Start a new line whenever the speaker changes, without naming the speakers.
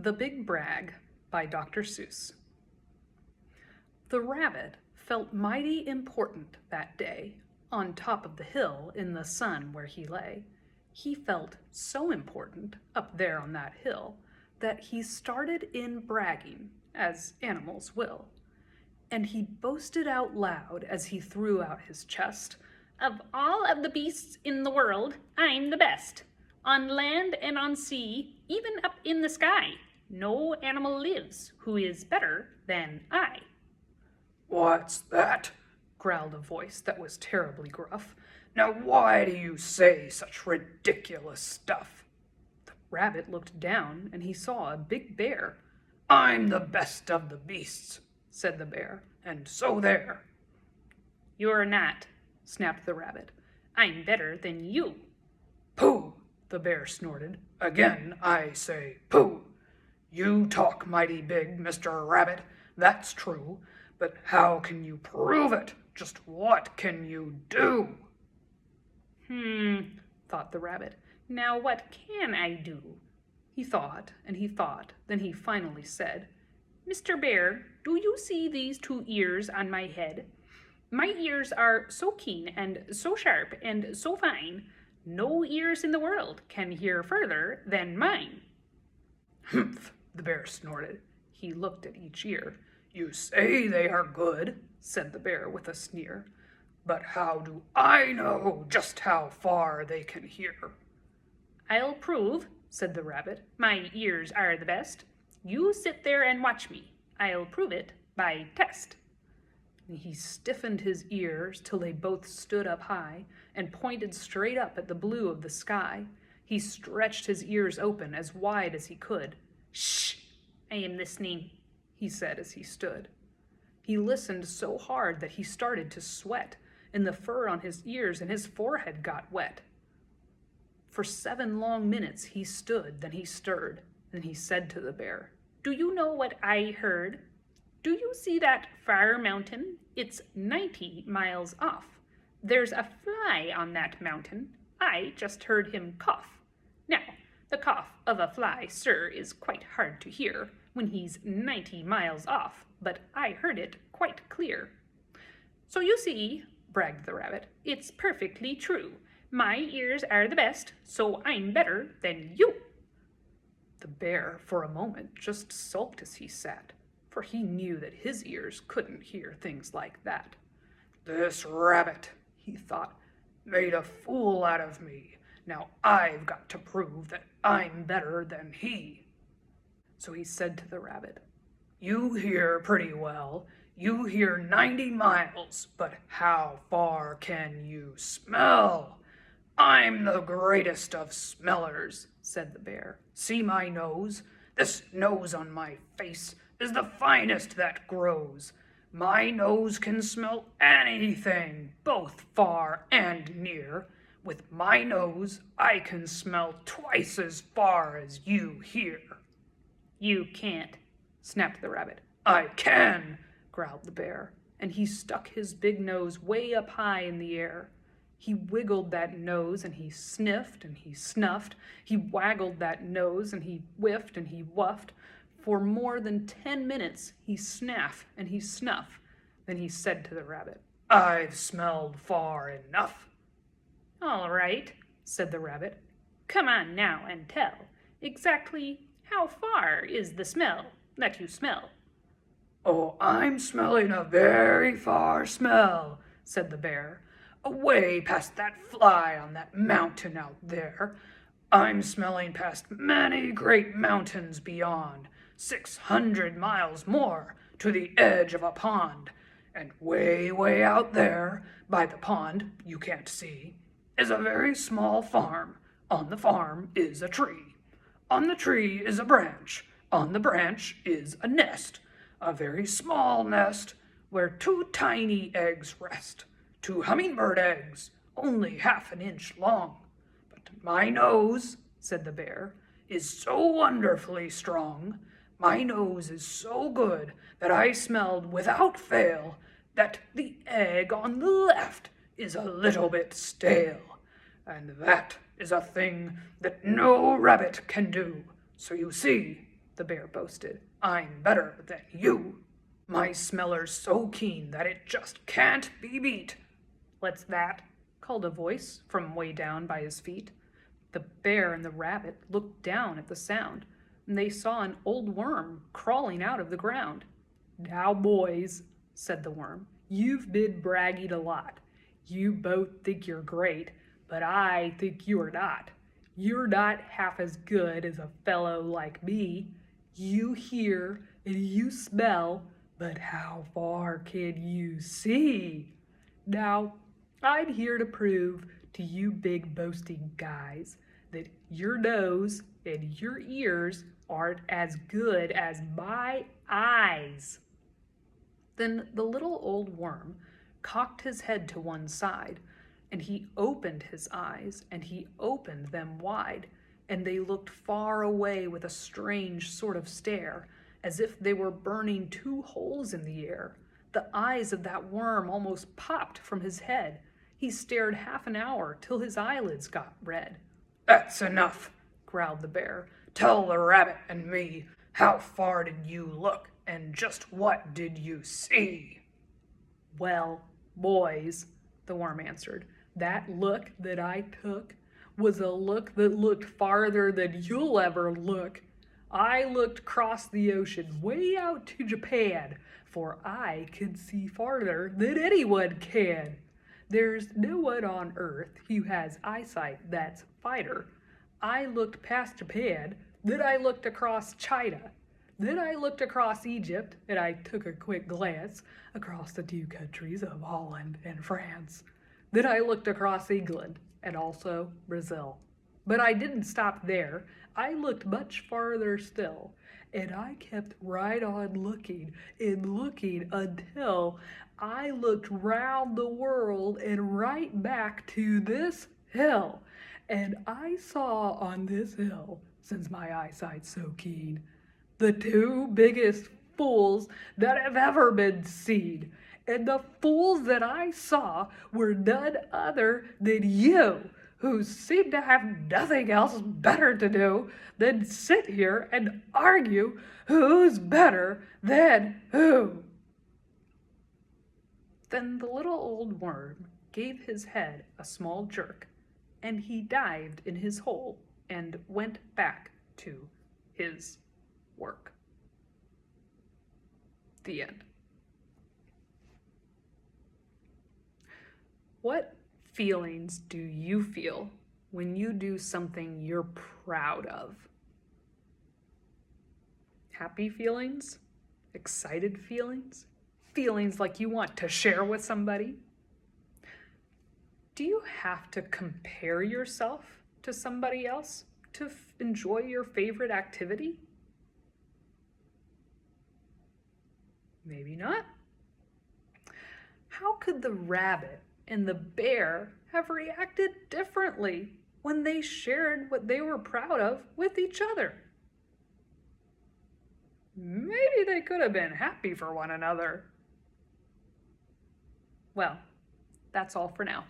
The Big Brag by Dr. Seuss. The rabbit felt mighty important that day on top of the hill in the sun where he lay. He felt so important up there on that hill that he started in bragging, as animals will. And he boasted out loud as he threw out his chest, "Of all of the beasts in the world, I'm the best. On land and on sea, even up in the sky, no animal lives who is better than I."
"What's that?" growled a voice that was terribly gruff. "Now why do you say such ridiculous stuff?"
The rabbit looked down and he saw a big bear.
"I'm the best of the beasts," said the bear, "and so there."
"You're not," snapped the rabbit. "I'm better than you."
"Pooh!" the bear snorted. "Again I say pooh! You talk mighty big, Mr. Rabbit, that's true, but how can you prove it? Just what can you do?"
Thought the rabbit. "Now what can I do?" He thought, and he thought, then he finally said, "Mr. Bear, do you see these 2 ears on my head? My ears are so keen and so sharp and so fine, no ears in the world can hear further than mine."
"Humph!" the bear snorted. He looked at each ear. "You say they are good," said the bear with a sneer. "But how do I know just how far they can hear?"
"I'll prove," said the rabbit. "My ears are the best. You sit there and watch me. I'll prove it by test." He stiffened his ears till they both stood up high and pointed straight up at the blue of the sky. He stretched his ears open as wide as he could. "Shh! I am listening," he said as he stood. He listened so hard that he started to sweat, and the fur on his ears and his forehead got wet. For 7 long minutes he stood, then he stirred. Then he said to the bear, "Do you know what I heard? Do you see that far mountain? It's 90 miles off. There's a fly on that mountain. I just heard him cough. Now, the cough of a fly, sir, is quite hard to hear when he's 90 miles off, but I heard it quite clear. So you see," bragged the rabbit, "it's perfectly true. My ears are the best, so I'm better than you." The bear, for a moment, just sulked as he sat, for he knew that his ears couldn't hear things like that.
"This rabbit," he thought, "made a fool out of me. Now I've got to prove that I'm better than he."
So he said to the rabbit,
"You hear pretty well. You hear 90 miles, but how far can you smell?" "I'm the greatest of smellers," said the bear. "See my nose? This nose on my face is the finest that grows. My nose can smell anything, both far and near. With my nose, I can smell twice as far as you hear."
"You can't," snapped the rabbit.
"I can,"
growled the bear, and he stuck his big nose way up high in the air. He wiggled that nose and he sniffed and he snuffed. He waggled that nose and he whiffed and he wuffed. For more than 10 minutes he snaffed and he snuffed. Then he said to the rabbit,
"I've smelled far enough."
"All right," said the rabbit. "Come on now and tell. Exactly how far is the smell that you smell?"
"Oh, I'm smelling a very far smell," said the bear. "Away past that fly on that mountain out there. I'm smelling past many great mountains beyond, 600 miles more, to the edge of a pond. And way, way out there, by the pond you can't see, is a very small farm. On the farm is a tree. On the tree is a branch. On the branch is a nest, a very small nest, where 2 tiny eggs rest. 2 hummingbird eggs, only half an inch long. But my nose," said the bear, "is so wonderfully strong. My nose is so good that I smelled without fail that the egg on the left is a little bit stale. And that is a thing that no rabbit can do. So you see,
the bear boasted.
I'm better than you. My smeller's so keen that it just can't be beat.
What's that? Called a voice from way down by his feet. The bear and the rabbit looked down at the sound, and they saw an old worm crawling out of the ground. Now, boys, said the worm, you've been bragging a lot. You both think you're great, but I think you are not. You're not half as good as a fellow like me. You hear and you smell, but how far can you see? Now, I'm here to prove to you big boasting guys that your nose and your ears aren't as good as my eyes. Then the little old worm cocked his head to one side, and he opened his eyes, and he opened them wide, and they looked far away with a strange sort of stare, as if they were burning two holes in the air. The eyes of that worm almost popped from his head. He stared half an hour till his eyelids got red.
That's enough,
growled the bear.
Tell the rabbit and me, how far did you look, and just what did you see?
Well, boys, the worm answered, that look that I took was a look that looked farther than you'll ever look. I looked across the ocean way out to Japan, for I can see farther than anyone can. There's no one on earth who has eyesight that's finer. I looked past Japan, then I looked across China. Then I looked across Egypt, and I took a quick glance across the two countries of Holland and France. Then I looked across England, and also Brazil. But I didn't stop there. I looked much farther still, and I kept right on looking and looking until I looked round the world and right back to this hill. And I saw on this hill, since my eyesight's so keen, the two biggest fools that have ever been seen. And the fools that I saw were none other than you, who seem to have nothing else better to do than sit here and argue who's better than who. Then the little old worm gave his head a small jerk, and he dived in his hole and went back to his work. The end. What feelings do you feel when you do something you're proud of? Happy feelings? Excited feelings? Feelings like you want to share with somebody? Do you have to compare yourself to somebody else to enjoy your favorite activity? Maybe not. How could the rabbit and the bear have reacted differently when they shared what they were proud of with each other? Maybe they could have been happy for one another. Well, that's all for now.